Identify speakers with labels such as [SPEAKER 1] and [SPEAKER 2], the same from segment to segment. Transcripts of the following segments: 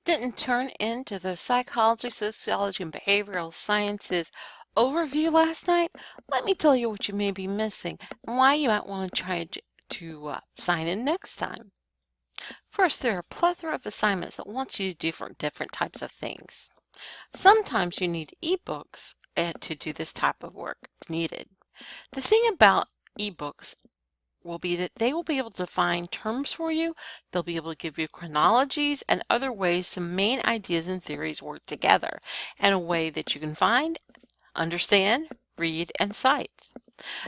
[SPEAKER 1] Didn't turn into the psychology, sociology, and behavioral sciences overview last night? Let me tell you what you may be missing and why you might want to try to sign in next time. First, there are a plethora of assignments that want you to do different types of things. Sometimes you need ebooks to do this type of work. It's needed. The thing about ebooks will be that they will be able to define terms for you. They'll be able to give you chronologies and other ways some main ideas and theories work together in a way that you can find, understand, read, and cite.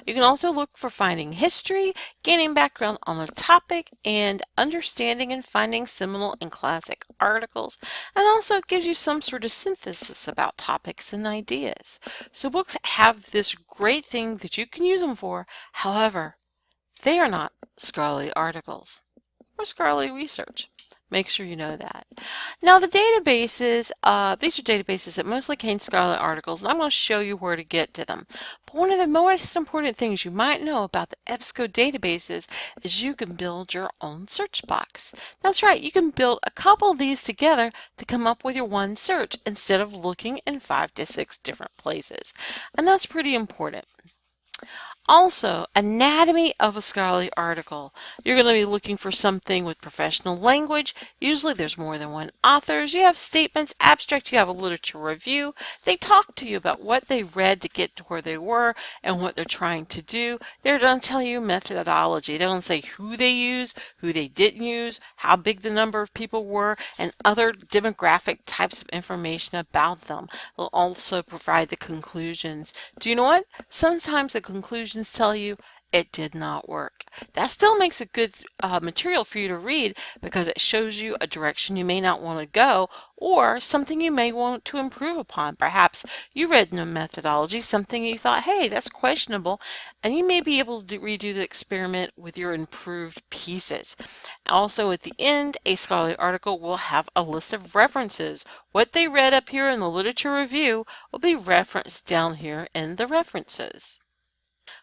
[SPEAKER 1] You can also look for finding history, gaining background on the topic, and understanding and finding seminal and classic articles, and also gives you some sort of synthesis about topics and ideas. So books have this great thing that you can use them for. However, they are not scholarly articles or scholarly research. Make sure you know that. Now the databases, these are databases that mostly contain scholarly articles, and I'm going to show you where to get to them. But one of the most important things you might know about the EBSCO databases is you can build your own search box. That's right, you can build a couple of these together to come up with your one search instead of looking in 5 to 6 different places. And that's pretty important. Also, anatomy of a scholarly article. You're going to be looking for something with professional language. Usually there's more than one authors. You have statements, abstract, you have a literature review. They talk to you about what they read to get to where they were and what they're trying to do. They're going to tell you methodology. They're going to say who they use, who they didn't use, how big the number of people were, and other demographic types of information about them. They'll also provide the conclusions. Do you know what? Sometimes the conclusions tell you it did not work. That still makes a good material for you to read because it shows you a direction you may not want to go or something you may want to improve upon. Perhaps you read in a methodology something you thought, hey, that's questionable, and you may be able to redo the experiment with your improved pieces. Also at the end, a scholarly article will have a list of references. What they read up here in the literature review will be referenced down here in the references.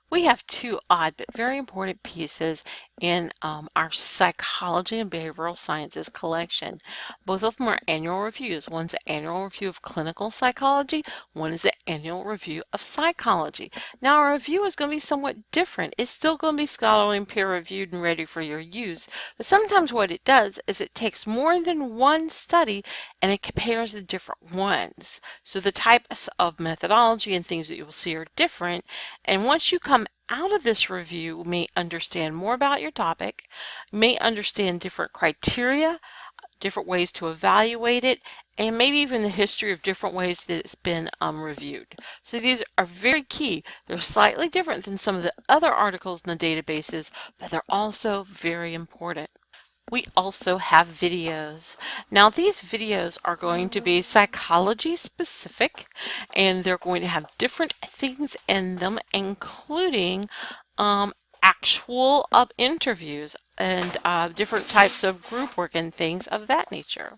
[SPEAKER 1] We have two odd but very important pieces in our psychology and behavioral sciences collection. Both of them are annual reviews. One's an annual review of clinical psychology, one is an annual review of psychology. Now our review is going to be somewhat different. It's still going to be scholarly and peer reviewed and ready for your use, but sometimes what it does is it takes more than one study and it compares the different ones. So the types of methodology and things that you will see are different, and once you come out of this review, you may understand more about your topic, you may understand different criteria, different ways to evaluate it, and maybe even the history of different ways that it's been reviewed. So these are very key. They're slightly different than some of the other articles in the databases, but they're also very important. We also have videos. Now these videos are going to be psychology specific, and they're going to have different things in them, including actual interviews and different types of group work and things of that nature.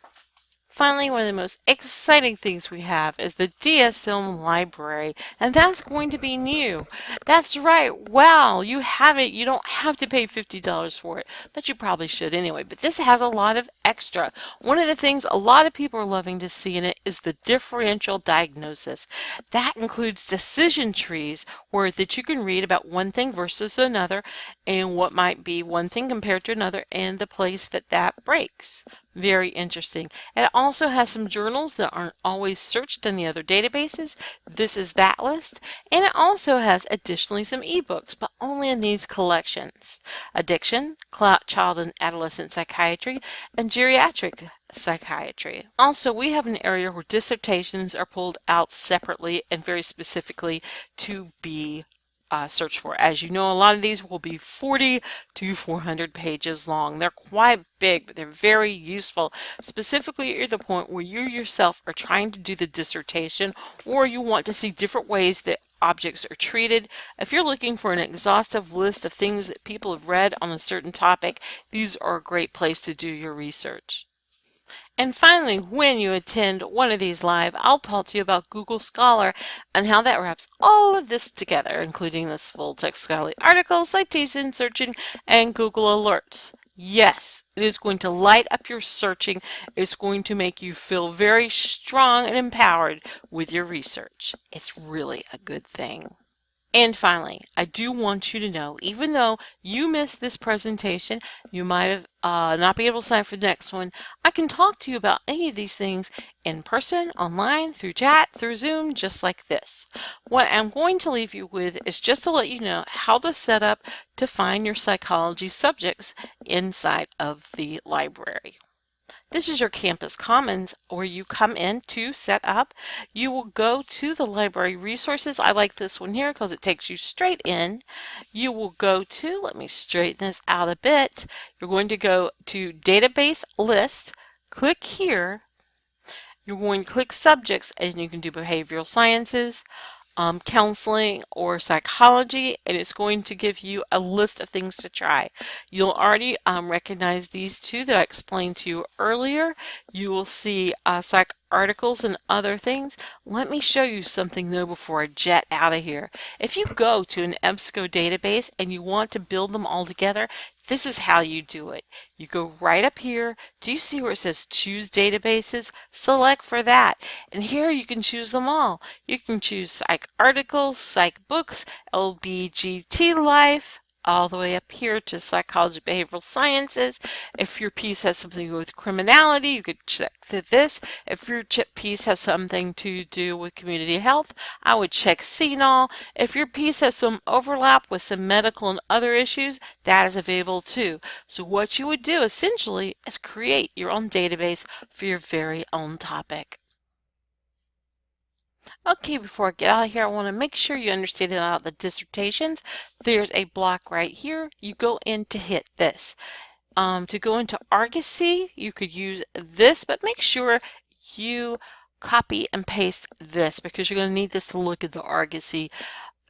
[SPEAKER 1] Finally, one of the most exciting things we have is the DSM library, and that's going to be new. That's right. Wow, you have it. You don't have to pay $50 for it, but you probably should anyway. But this has a lot of extra. One of the things a lot of people are loving to see in it is the differential diagnosis. That includes decision trees where that you can read about one thing versus another and what might be one thing compared to another and the place that that breaks. Very interesting. It also has some journals that aren't always searched in the other databases. This is that list. And it also has additionally some ebooks, but only in these collections. Addiction, child and adolescent psychiatry, and geriatric psychiatry. Also, we have an area where dissertations are pulled out separately and very specifically to be search for. As you know, a lot of these will be 40 to 400 pages long. They're quite big, but they're very useful, specifically at the point where you yourself are trying to do the dissertation or you want to see different ways that objects are treated. If you're looking for an exhaustive list of things that people have read on a certain topic, these are a great place to do your research. And finally, when you attend one of these live, I'll talk to you about Google Scholar and how that wraps all of this together, including this full text scholarly article, citation searching, and Google Alerts. Yes, it is going to light up your searching. It's going to make you feel very strong and empowered with your research. It's really a good thing. And finally, I do want you to know, even though you missed this presentation, you might have not be able to sign up for the next one, I can talk to you about any of these things in person, online, through chat, through Zoom, just like this. What I'm going to leave you with is just to let you know how to set up to find your psychology subjects inside of the library. This is your campus commons where you come in to set up. You will go to the library resources. I like this one here because it takes you straight in. You will go to, let me straighten this out a bit. You're going to go to database list, click here. You're going to click subjects and you can do behavioral sciences, counseling, or psychology, and it's going to give you a list of things to try. You'll already recognize these two that I explained to you earlier. You will see psych articles and other things. Let me show you something though before I jet out of here. If you go to an EBSCO database and you want to build them all together, this is how you do it. You go right up here. Do you see where it says choose databases? Select for that. And here you can choose them all. You can choose psych articles, psych books, LBGT life, all the way up here to psychology, behavioral sciences. If your piece has something to do with criminality, you could check this. If your piece has something to do with community health, I would check CNOL. If your piece has some overlap with some medical and other issues, that is available too. So what you would do essentially is create your own database for your very own topic. Okay, before I get out of here, I want to make sure you understand about the dissertations. There's a block right here. You go in to hit this. To go into Argosy, you could use this, but make sure you copy and paste this because you're going to need this to look at the Argosy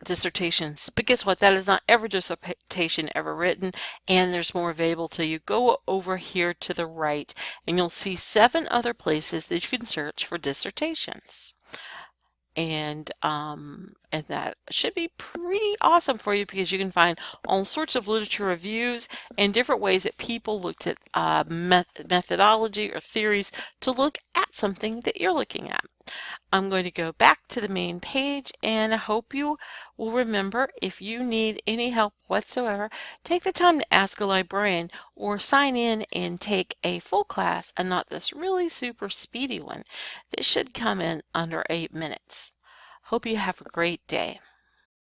[SPEAKER 1] dissertations. But guess what? That is not every dissertation ever written, and there's more available to you. Go over here to the right, and you'll see 7 other places that you can search for dissertations. And that should be pretty awesome for you because you can find all sorts of literature reviews and different ways that people looked at methodology or theories to look at something that you're looking at. I'm going to go back to the main page, and I hope you will remember, if you need any help whatsoever, take the time to ask a librarian or sign in and take a full class and not this really super speedy one that should come in under 8 minutes. Hope you have a great day.